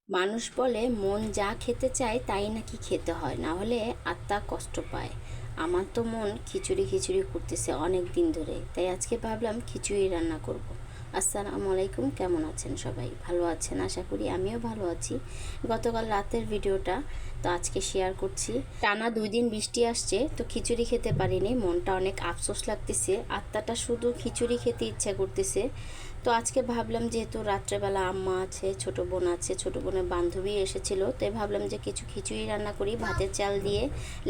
মানুষ বলে মন যা খেতে চায় তাই নাকি খেতে হয়, না হলে আত্মা কষ্ট পায়। আমার তো মন খিচুড়ি খিচুড়ি করতেছে অনেক দিন ধরে, তাই আজকে ভাবলাম খিচুড়ি রান্না করব। আসসালামু আলাইকুম, কেমন আছেন সবাই? ভালো আছেন আশা করি, আমিও ভালো আছি। গতকাল রাতের ভিডিওটা তো আজকে শেয়ার করছি। টানা 2 দিন বৃষ্টি আসছে, তো খিচুড়ি খেতে পারিনি, মনটা অনেক আফসোস লাগতেছে, আত্মাটা শুধু খিচুড়ি খেতে ইচ্ছা করতেছে। তো আজকে ভাবলাম যেহেতু রাত্রেবেলা আম্মা আছে, ছোট বোন আছে, ছোট বোনের বান্ধবী এসেছিল, তাই ভাবলাম যে কিছু খিচুড়ি রান্না করি ভাতের চাল দিয়ে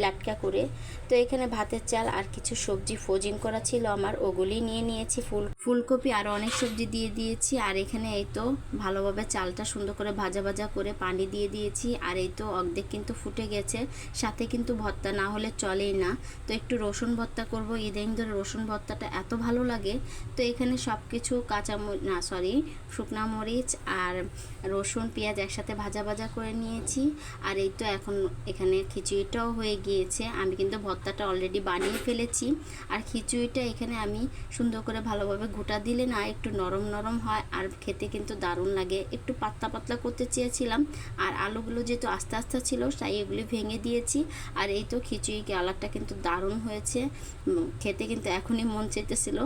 লাটকা করে। তো এখানে ভাতের চাল আর কিছু সবজি ফ্রোজিং করা ছিল আমার, ওগুলি নিয়ে নিয়েছি। ফুলকপি আরও অনেক সবজি দিয়ে দিয়েছি। আর এখানে এই তো ভালোভাবে চালটা সুন্দর করে ভাজা ভাজা করে পানি দিয়ে দিয়েছি। আর এই তো অর্ধেক কিন্তু ফুটে গেছে, সাথে কিন্তু ভর্তা না হলে চলেই না। তো একটু রসুন ভর্তা করব, ইদানিং ধরে রসুন ভর্তাটা এত ভালো লাগে। তো এখানে সব কিছু শুকনা মরিচ আর রসুন পেঁয়াজ একসাথে ভাজা ভাজা করে নিয়েছি। আর এই তো এখন এখানে খিচুড়িটাও হয়ে গিয়েছে, আমি কিন্তু ভর্তাটা অলরেডি বানিয়ে ফেলেছি। আর খিচুড়িটা এখানে আমি সুন্দর করে ভালোভাবে গোটা দিলে না একটু নরম নরম হয়, আর খেতে কিন্তু দারুণ লাগে। একটু পাতলা পাতলা করতে চেয়েছিলাম, আর আলুগুলো যেহেতু আস্তে আস্তে ছিল তাই এগুলি ভেঙে দিয়েছি। আর এই তো খিচুড়ি কালারটা কিন্তু দারুণ হয়েছে, খেতে কিন্তু এখনই মন চাইতেছিল।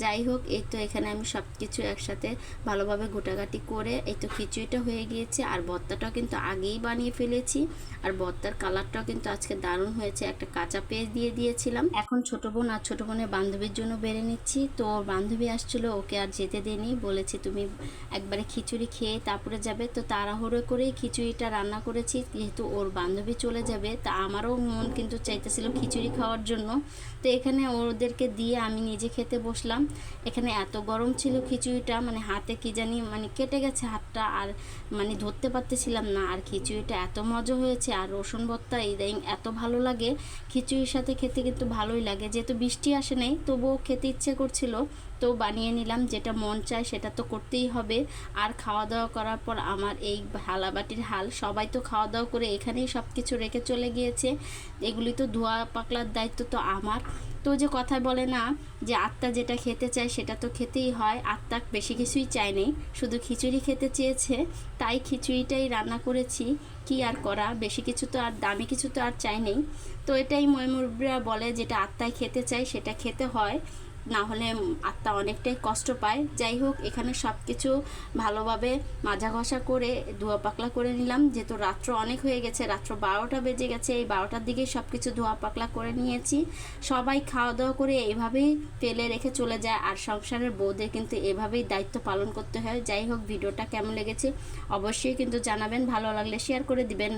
যাই হোক, এই তো এখানে আমি সব কিছু একসাথে ভালোভাবে গোটাগাটি করে এই তো খিচুড়িটা হয়ে গিয়েছে। আর ভর্তাটাও কিন্তু আগেই বানিয়ে ফেলেছি, আর ভর্তার কালারটাও কিন্তু আজকে দারুণ হয়েছে। একটা কাঁচা পেঁয়াজ দিয়ে দিয়েছিলাম। এখন ছোট বোন আর ছোট বোনের বান্ধবীর জন্য বেড়ে নিচ্ছি। তো ওর বান্ধবী আসছিল, ওকে আর যেতে দেয়নি, বলেছি তুমি একবারে খিচুড়ি খেয়ে তারপরে যাবে। তো তাড়াহুড়ো করেই খিচুড়িটা রান্না করেছি, যেহেতু ওর বান্ধবী চলে যাবে। তা আমারও মন কিন্তু চাইতেছিল খিচুড়ি খাওয়ার জন্য। তো এখানে ওদেরকে দিয়ে আমি নিজে খেতে বসলাম। এখানে এত গরম ছিল খিচুড়িটা, মানে হাতে কি জানি মানে কেটে গেছে হাতটা, আর মানে ধরতে পারতেছিলাম না। আর খিচুড়িটা এত মজা হয়েছে, আর রসুন ভর্তা ইদানিং এত ভালো লাগে। খিচুড়ির সাথে খেতে কিন্তু ভালোই লাগে, যেহেতু বৃষ্টি আসে নাই তবুও খেতে ইচ্ছে করছিল, তো বানিয়ে নিলাম। যেটা মন চায় সেটা তো করতেই হবে। আর খাওয়া দাওয়া করার পর আমার এই হালাবাটির হাল, সবাই তো খাওয়া দাওয়া করে এখানেই সব কিছু রেখে চলে গিয়েছে। এগুলি তো ধোয়া পাকলার দায়িত্ব তো আমার। তো যে কথায় বলে না যে আত্মা যেটা খেতে চায় সেটা তো খেতেই হয়, আত্মা বেশি কিছুই চায়নি, শুধু খিচুড়ি খেতে চেয়েছে, তাই খিচুড়িটাই রান্না করেছি। কি আর করা, বেশি কিছু তো আর দামি কিছু তো আর চাই নেই। তো এটাই ময়মুরব্বীরা বলে, যেটা আত্মায় খেতে চায় সেটা খেতে হয়, না হলে আত্মা অনেকটাই কষ্ট পায়। যাই হোক, এখানে সব কিছু ভালোভাবে মাজা ঘষা করে ধোয়া পাকলা করে নিলাম, যেহেতু রাত্র অনেক হয়ে গেছে, রাত্র 12টা বেজে গেছে। এই 12টার দিকেই সব কিছু ধোয়া পাকলা করে নিয়েছি। সবাই খাওয়া দাওয়া করে এইভাবেই ফেলে রেখে চলে যায়, আর সংসারের বউদের কিন্তু এভাবেই দায়িত্ব পালন করতে হয়। যাই হোক, ভিডিওটা কেমন লেগেছে অবশ্যই কিন্তু জানাবেন, ভালো লাগলে শেয়ার করে দিবেন।